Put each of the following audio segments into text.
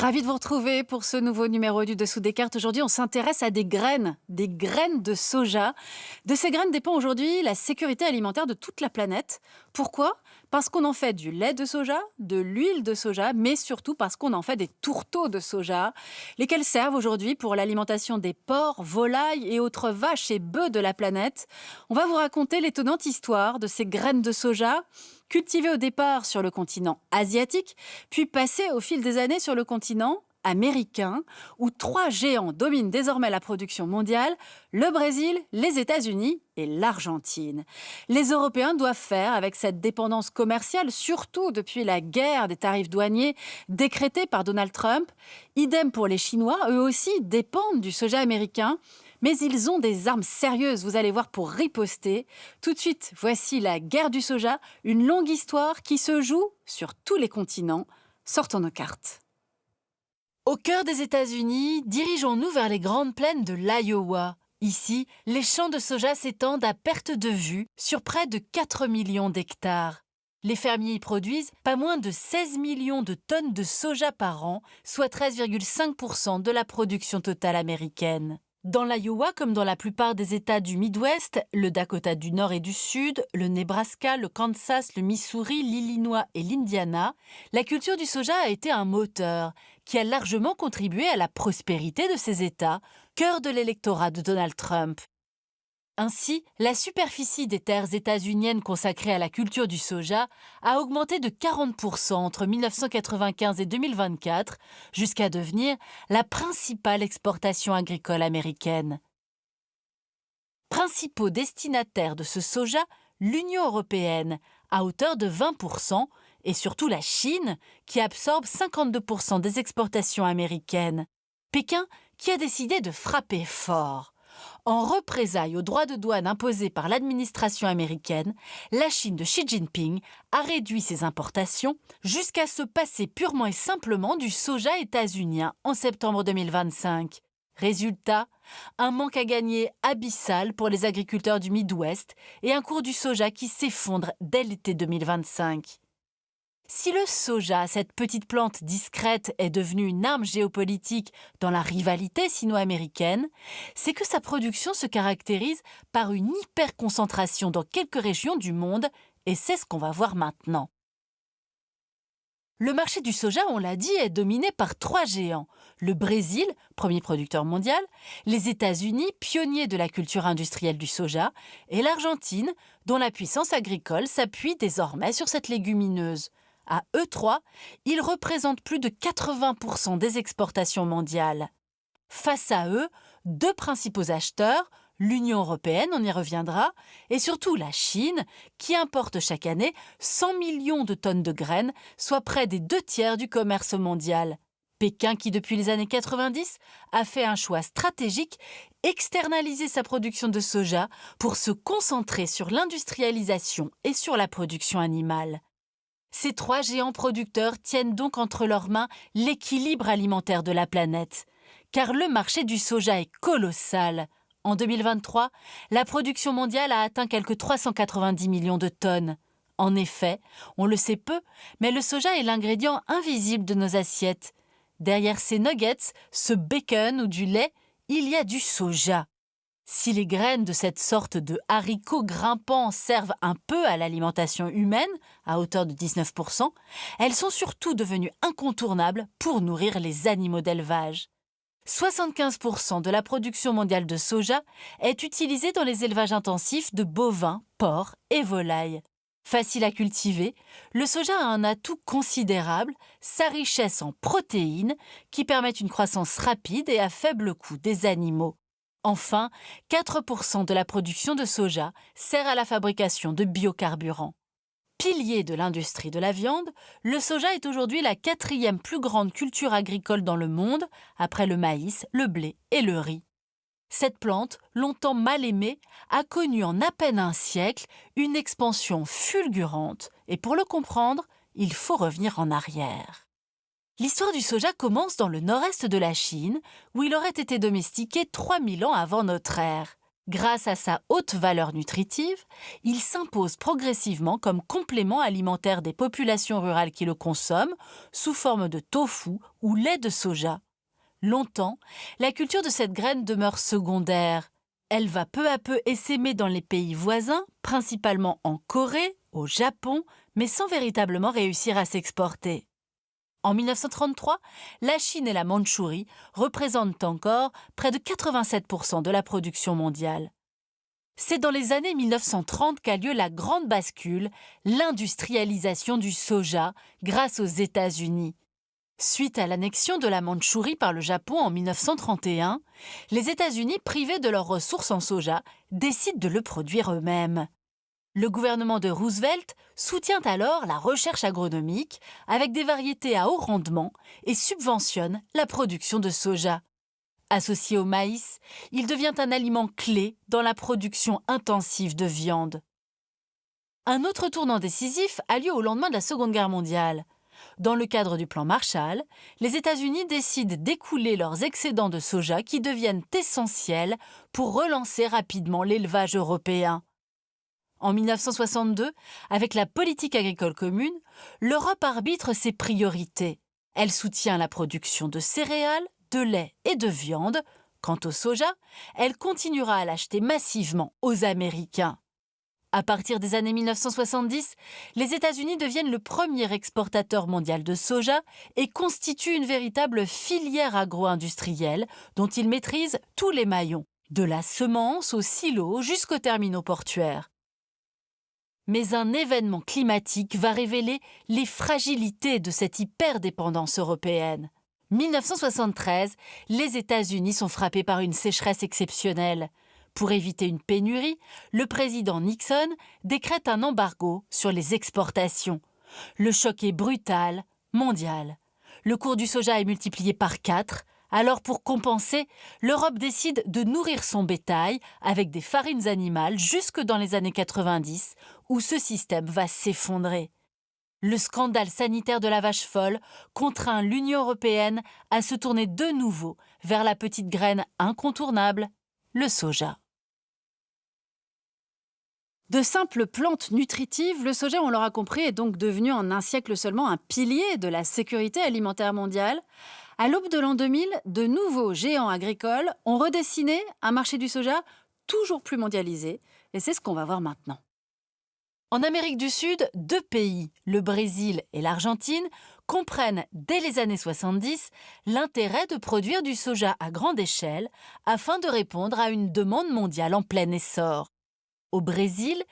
Ravi de vous retrouver pour ce nouveau numéro du Dessous des cartes. Aujourd'hui, on s'intéresse à des graines de soja. De ces graines dépend aujourd'hui la sécurité alimentaire de toute la planète. Pourquoi? Parce qu'on en fait du lait de soja, de l'huile de soja, mais surtout parce qu'on en fait des tourteaux de soja, lesquels servent aujourd'hui pour l'alimentation des porcs, volailles et autres vaches et bœufs de la planète. On va vous raconter l'étonnante histoire de ces graines de soja, cultivées au départ sur le continent asiatique, puis passées au fil des années sur le continent américain, où trois géants dominent désormais la production mondiale, le Brésil, les États-Unis et l'Argentine. Les Européens doivent faire avec cette dépendance commerciale, surtout depuis la guerre des tarifs douaniers décrétée par Donald Trump. Idem pour les Chinois, eux aussi dépendent du soja américain, mais ils ont des armes sérieuses, vous allez voir, pour riposter. Tout de suite, voici la guerre du soja, une longue histoire qui se joue sur tous les continents. Sortons nos cartes. Au cœur des États-Unis, dirigeons-nous vers les grandes plaines de l'Iowa. Ici, les champs de soja s'étendent à perte de vue sur près de 4 millions d'hectares. Les fermiers y produisent pas moins de 16 millions de tonnes de soja par an, soit 13,5% de la production totale américaine. Dans l'Iowa, comme dans la plupart des États du Midwest, le Dakota du Nord et du Sud, le Nebraska, le Kansas, le Missouri, l'Illinois et l'Indiana, la culture du soja a été un moteur qui a largement contribué à la prospérité de ces États, cœur de l'électorat de Donald Trump. Ainsi, la superficie des terres états-uniennes consacrées à la culture du soja a augmenté de 40% entre 1995 et 2024, jusqu'à devenir la principale exportation agricole américaine. Principaux destinataires de ce soja, l'Union européenne, à hauteur de 20%, et surtout la Chine, qui absorbe 52% des exportations américaines. Pékin, qui a décidé de frapper fort. En représailles aux droits de douane imposés par l'administration américaine, la Chine de Xi Jinping a réduit ses importations jusqu'à se passer purement et simplement du soja états-unien en septembre 2025. Résultat, un manque à gagner abyssal pour les agriculteurs du Midwest et un cours du soja qui s'effondre dès l'été 2025. Si le soja, cette petite plante discrète, est devenue une arme géopolitique dans la rivalité sino-américaine, c'est que sa production se caractérise par une hyperconcentration dans quelques régions du monde, et c'est ce qu'on va voir maintenant. Le marché du soja, on l'a dit, est dominé par trois géants. Le Brésil, premier producteur mondial, les États-Unis, pionniers de la culture industrielle du soja, et l'Argentine, dont la puissance agricole s'appuie désormais sur cette légumineuse. À eux trois, ils représentent plus de 80% des exportations mondiales. Face à eux, deux principaux acheteurs, l'Union européenne, on y reviendra, et surtout la Chine, qui importe chaque année 100 millions de tonnes de graines, soit près des 2/3 du commerce mondial. Pékin, qui depuis les années 90 a fait un choix stratégique, externaliser sa production de soja pour se concentrer sur l'industrialisation et sur la production animale. Ces trois géants producteurs tiennent donc entre leurs mains l'équilibre alimentaire de la planète. Car le marché du soja est colossal. En 2023, la production mondiale a atteint quelque 390 millions de tonnes. En effet, on le sait peu, mais le soja est l'ingrédient invisible de nos assiettes. Derrière ces nuggets, ce bacon ou du lait, il y a du soja. Si les graines de cette sorte de haricots grimpants servent un peu à l'alimentation humaine, à hauteur de 19%, elles sont surtout devenues incontournables pour nourrir les animaux d'élevage. 75% de la production mondiale de soja est utilisée dans les élevages intensifs de bovins, porcs et volailles. Facile à cultiver, le soja a un atout considérable, sa richesse en protéines qui permettent une croissance rapide et à faible coût des animaux. Enfin, 4% de la production de soja sert à la fabrication de biocarburants. Pilier de l'industrie de la viande, le soja est aujourd'hui la 4e plus grande culture agricole dans le monde, après le maïs, le blé et le riz. Cette plante, longtemps mal aimée, a connu en à peine un siècle une expansion fulgurante, et pour le comprendre, il faut revenir en arrière. L'histoire du soja commence dans le nord-est de la Chine, où il aurait été domestiqué 3000 ans avant notre ère. Grâce à sa haute valeur nutritive, il s'impose progressivement comme complément alimentaire des populations rurales qui le consomment, sous forme de tofu ou lait de soja. Longtemps, la culture de cette graine demeure secondaire. Elle va peu à peu essaimer dans les pays voisins, principalement en Corée, au Japon, mais sans véritablement réussir à s'exporter. En 1933, la Chine et la Mandchourie représentent encore près de 87% de la production mondiale. C'est dans les années 1930 qu'a lieu la grande bascule, l'industrialisation du soja grâce aux États-Unis. Suite à l'annexion de la Mandchourie par le Japon en 1931, les États-Unis, privés de leurs ressources en soja, décident de le produire eux-mêmes. Le gouvernement de Roosevelt soutient alors la recherche agronomique avec des variétés à haut rendement et subventionne la production de soja. Associé au maïs, il devient un aliment clé dans la production intensive de viande. Un autre tournant décisif a lieu au lendemain de la Seconde Guerre mondiale. Dans le cadre du plan Marshall, les États-Unis décident d'écouler leurs excédents de soja qui deviennent essentiels pour relancer rapidement l'élevage européen. En 1962, avec la politique agricole commune, l'Europe arbitre ses priorités. Elle soutient la production de céréales, de lait et de viande. Quant au soja, elle continuera à l'acheter massivement aux Américains. À partir des années 1970, les États-Unis deviennent le premier exportateur mondial de soja et constituent une véritable filière agro-industrielle dont ils maîtrisent tous les maillons, de la semence au silo jusqu'aux terminaux portuaires. Mais un événement climatique va révéler les fragilités de cette hyperdépendance européenne. 1973, les États-Unis sont frappés par une sécheresse exceptionnelle. Pour éviter une pénurie, le président Nixon décrète un embargo sur les exportations. Le choc est brutal, mondial. Le cours du soja est multiplié par 4. Alors pour compenser, l'Europe décide de nourrir son bétail avec des farines animales jusque dans les années 90, où ce système va s'effondrer. Le scandale sanitaire de la vache folle contraint l'Union européenne à se tourner de nouveau vers la petite graine incontournable, le soja. De simple plante nutritive, le soja, on l'aura compris, est donc devenu en un siècle seulement un pilier de la sécurité alimentaire mondiale. À l'aube de l'an 2000, de nouveaux géants agricoles ont redessiné un marché du soja toujours plus mondialisé, et c'est ce qu'on va voir maintenant. En Amérique du Sud, 2 pays, le Brésil et l'Argentine, comprennent dès les années 70 l'intérêt de produire du soja à grande échelle afin de répondre à une demande mondiale en plein essor. Au Brésil,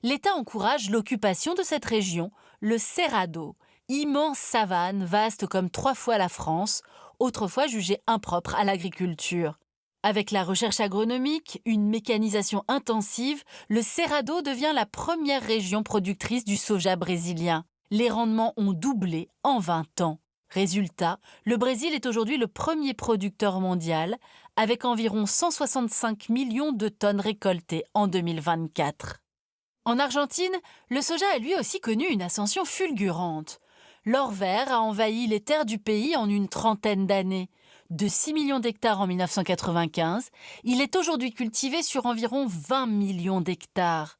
l'État encourage l'occupation de cette région, le Cerrado, immense savane vaste comme 3 fois la France, autrefois jugée impropre à l'agriculture. Avec la recherche agronomique, une mécanisation intensive, le Cerrado devient la première région productrice du soja brésilien. Les rendements ont doublé en 20 ans. Résultat, le Brésil est aujourd'hui le premier producteur mondial, avec environ 165 millions de tonnes récoltées en 2024. En Argentine, le soja a lui aussi connu une ascension fulgurante. L'or vert a envahi les terres du pays en une trentaine d'années. De 6 millions d'hectares en 1995, il est aujourd'hui cultivé sur environ 20 millions d'hectares.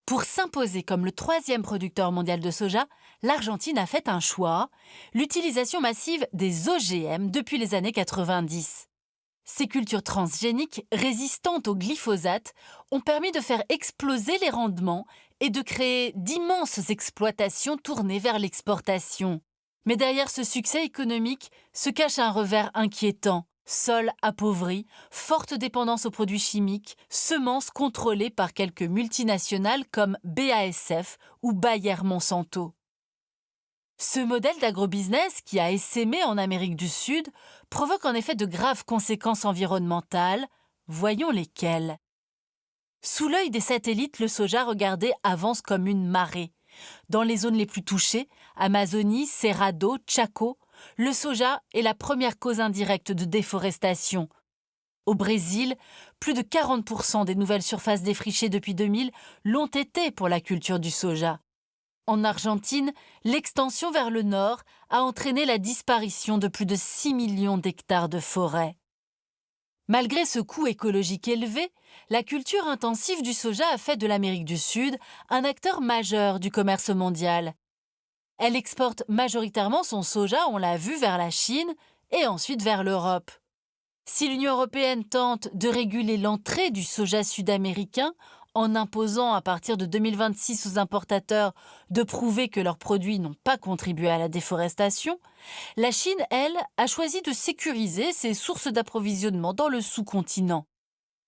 Pour s'imposer comme le 3e producteur mondial de soja, l'Argentine a fait un choix, l'utilisation massive des OGM depuis les années 90. Ces cultures transgéniques résistantes au glyphosate ont permis de faire exploser les rendements et de créer d'immenses exploitations tournées vers l'exportation. Mais derrière ce succès économique se cache un revers inquiétant. Sols appauvris, forte dépendance aux produits chimiques, semences contrôlées par quelques multinationales comme BASF ou Bayer-Monsanto. Ce modèle d'agrobusiness qui a essaimé en Amérique du Sud provoque en effet de graves conséquences environnementales. Voyons lesquelles. Sous l'œil des satellites, le soja regardé avance comme une marée. Dans les zones les plus touchées, Amazonie, Cerrado, Chaco, le soja est la première cause indirecte de déforestation. Au Brésil, plus de 40% des nouvelles surfaces défrichées depuis 2000 l'ont été pour la culture du soja. En Argentine, l'extension vers le nord a entraîné la disparition de plus de 6 millions d'hectares de forêt. Malgré ce coût écologique élevé, la culture intensive du soja a fait de l'Amérique du Sud un acteur majeur du commerce mondial. Elle exporte majoritairement son soja, on l'a vu, vers la Chine et ensuite vers l'Europe. Si l'Union européenne tente de réguler l'entrée du soja sud-américain en imposant à partir de 2026 aux importateurs de prouver que leurs produits n'ont pas contribué à la déforestation, la Chine, elle, a choisi de sécuriser ses sources d'approvisionnement dans le sous-continent.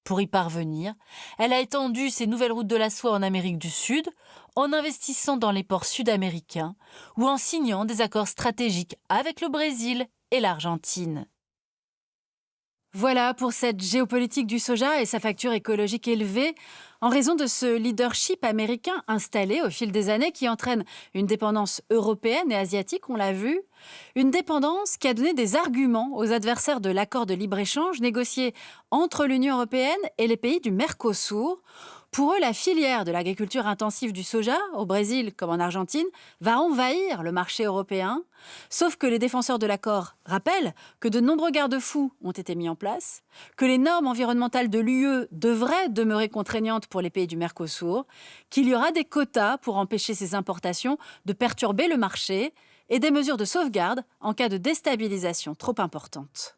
Pour y parvenir, elle a étendu ses nouvelles routes de la soie en Amérique du Sud, en investissant dans les ports sud-américains ou en signant des accords stratégiques avec le Brésil et l'Argentine. Voilà pour cette géopolitique du soja et sa facture écologique élevée, en raison de ce leadership américain installé au fil des années qui entraîne une dépendance européenne et asiatique, on l'a vu, une dépendance qui a donné des arguments aux adversaires de l'accord de libre-échange négocié entre l'Union européenne et les pays du Mercosur. Pour eux, la filière de l'agriculture intensive du soja, au Brésil comme en Argentine, va envahir le marché européen. Sauf que les défenseurs de l'accord rappellent que de nombreux garde-fous ont été mis en place, que les normes environnementales de l'UE devraient demeurer contraignantes pour les pays du Mercosur, qu'il y aura des quotas pour empêcher ces importations de perturber le marché et des mesures de sauvegarde en cas de déstabilisation trop importante.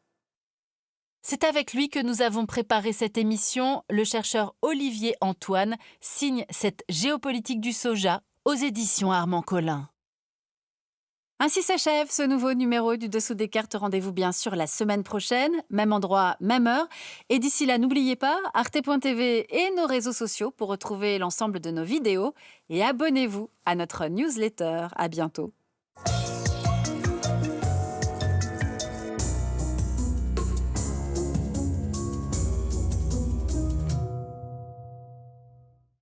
C'est avec lui que nous avons préparé cette émission. Le chercheur Olivier Antoine signe cette géopolitique du soja aux éditions Armand Collin. Ainsi s'achève ce nouveau numéro du Dessous des cartes. Rendez-vous bien sûr la semaine prochaine, même endroit, même heure. Et d'ici là, n'oubliez pas, arte.tv et nos réseaux sociaux pour retrouver l'ensemble de nos vidéos. Et abonnez-vous à notre newsletter. À bientôt.